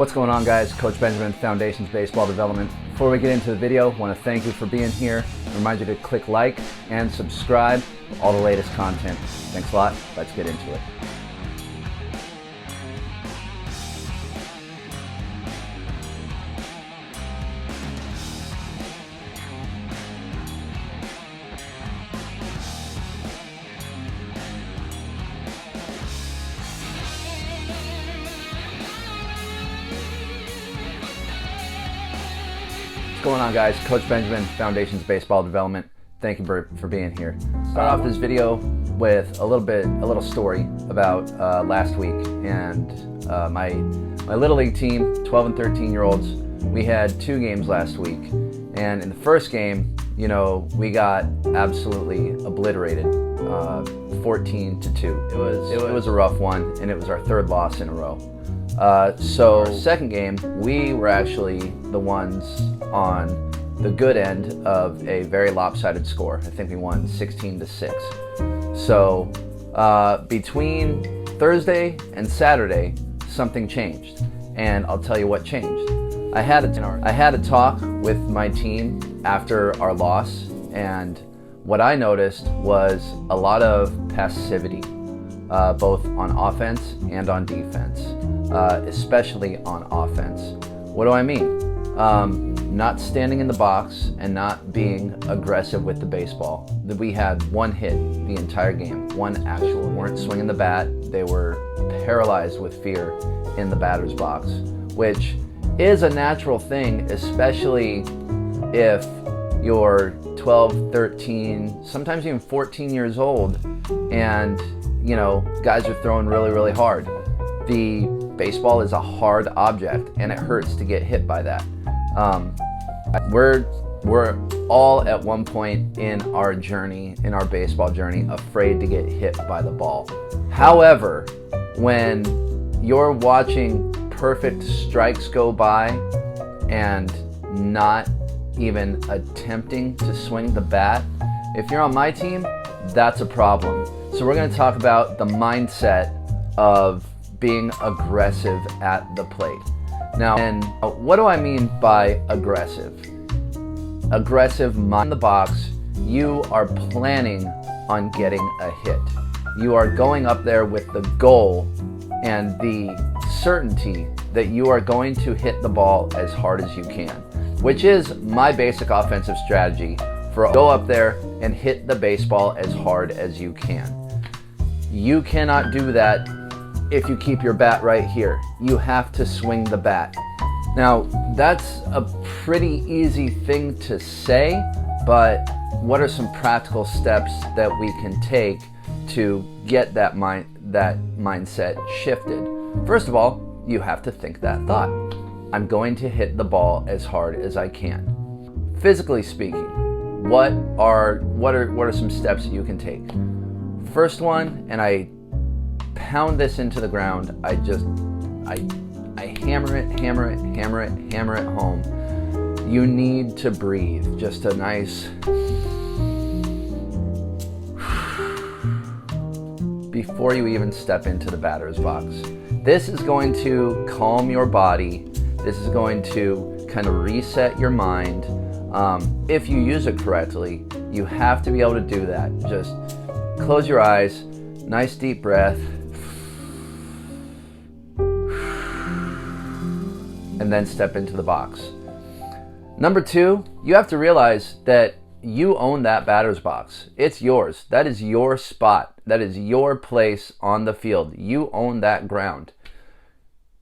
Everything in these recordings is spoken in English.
What's going on, guys? Coach Benjamin, Foundations Baseball Development. Before we get into the video, I want to thank you for being here. Remind you to click like and subscribe for all the latest content. Thanks a lot. Let's get into it. What's going on, guys? Coach Benjamin, Foundations Baseball Development. Thank you for being here. Start off this video with a little story about last week and my little league team, 12 and 13-year-olds. We had 2 games last week, and in the first game, we got absolutely obliterated, 14-2. It was a rough one, and it was our 3rd loss in a row. So our second game, we were actually the ones on the good end of a very lopsided score. I think we won 16-6. So between Thursday and Saturday, something changed, and I'll tell you what changed. I had a talk with my team after our loss, and what I noticed was a lot of passivity, both on offense and on defense. Especially on offense. What do I mean? Not standing in the box and not being aggressive with the baseball. We had 1 hit the entire game, 1 actual. They weren't swinging the bat. They were paralyzed with fear in the batter's box, which is a natural thing, especially if you're 12, 13, sometimes even 14 years old, and guys are throwing really, really hard. The baseball is a hard object, and it hurts to get hit by that. We're all at one point in our journey, in our baseball journey, afraid to get hit by the ball. However, when you're watching perfect strikes go by and not even attempting to swing the bat, if you're on my team, that's a problem. So we're going to talk about the mindset of being aggressive at the plate. Now, and what do I mean by aggressive? Aggressive, in the box, you are planning on getting a hit. You are going up there with the goal and the certainty that you are going to hit the ball as hard as you can, which is my basic offensive strategy for go up there and hit the baseball as hard as you can. You cannot do that if you keep your bat right here. You have to swing the bat. Now, that's a pretty easy thing to say, but what are some practical steps that we can take to get that mindset shifted? First of all, you have to think that thought. I'm going to hit the ball as hard as I can. Physically speaking, what are some steps that you can take? First one, and I pound this into the ground. I hammer it home. You need to breathe. Just a nice before you even step into the batter's box. This is going to calm your body. This is going to kind of reset your mind. If you use it correctly, you have to be able to do that. Just close your eyes, nice deep breath, and then step into the box. Number 2, you have to realize that you own that batter's box. It's yours. That is your spot. That is your place on the field. You own that ground.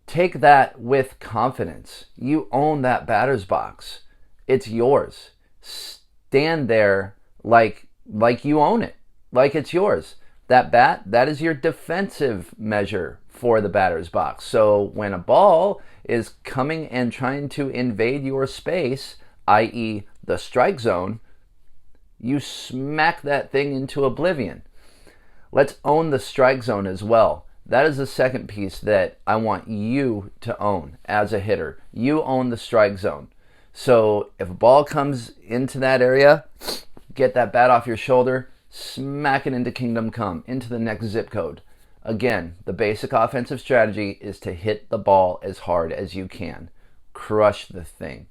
Take that with confidence. You own that batter's box. It's yours. Stand there like you own it, like it's yours. That bat, that is your defensive measure for the batter's box. So when a ball is coming and trying to invade your space, i.e. the strike zone, you smack that thing into oblivion. Let's own the strike zone as well. That is the second piece that I want you to own as a hitter. You own the strike zone. So if a ball comes into that area, get that bat off your shoulder, smack it into Kingdom Come, into the next zip code. Again, the basic offensive strategy is to hit the ball as hard as you can. Crush the thing.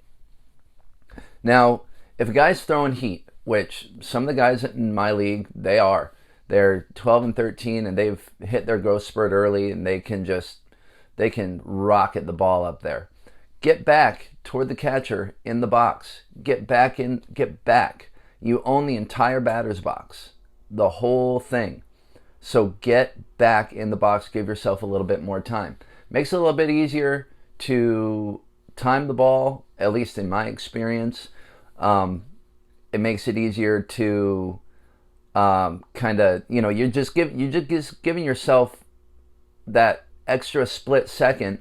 Now, if a guy's throwing heat, which some of the guys in my league, they're 12 and 13 and they've hit their growth spurt early and they can rocket the ball up there. Get back toward the catcher in the box. Get back. You own the entire batter's box, the whole thing. So get back in the box, give yourself a little bit more time. Makes it a little bit easier to time the ball, at least in my experience. It makes it easier to kind of, you're just giving yourself that extra split second.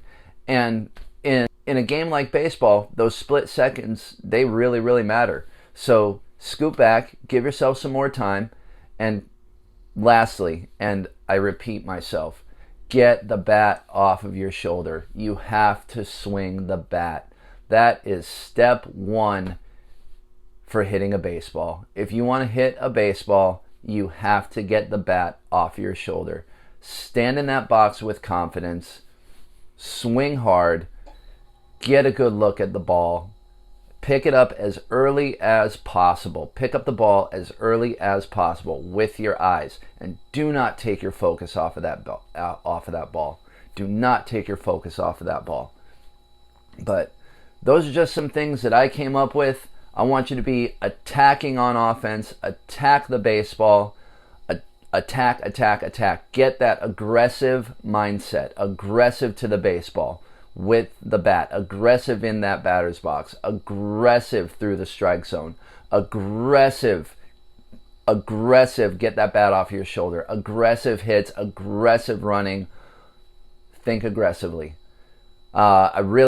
And in a game like baseball, those split seconds, they really, really matter. So scoot back, give yourself some more time, and lastly, and I repeat myself, get the bat off of your shoulder. You have to swing the bat. That is step one for hitting a baseball. If you want to hit a baseball, you have to get the bat off your shoulder. Stand in that box with confidence, swing hard, get a good look at the ball, pick it up as early as possible. Pick up the ball as early as possible with your eyes, and do not take your focus off of that ball. Do not take your focus off of that ball. But those are just some things that I came up with. I want you to be attacking on offense, attack the baseball, attack. Get that aggressive mindset, aggressive to the baseball with the bat, aggressive in that batter's box, aggressive through the strike zone, aggressive, get that bat off your shoulder, aggressive hits, aggressive running. Think aggressively. I really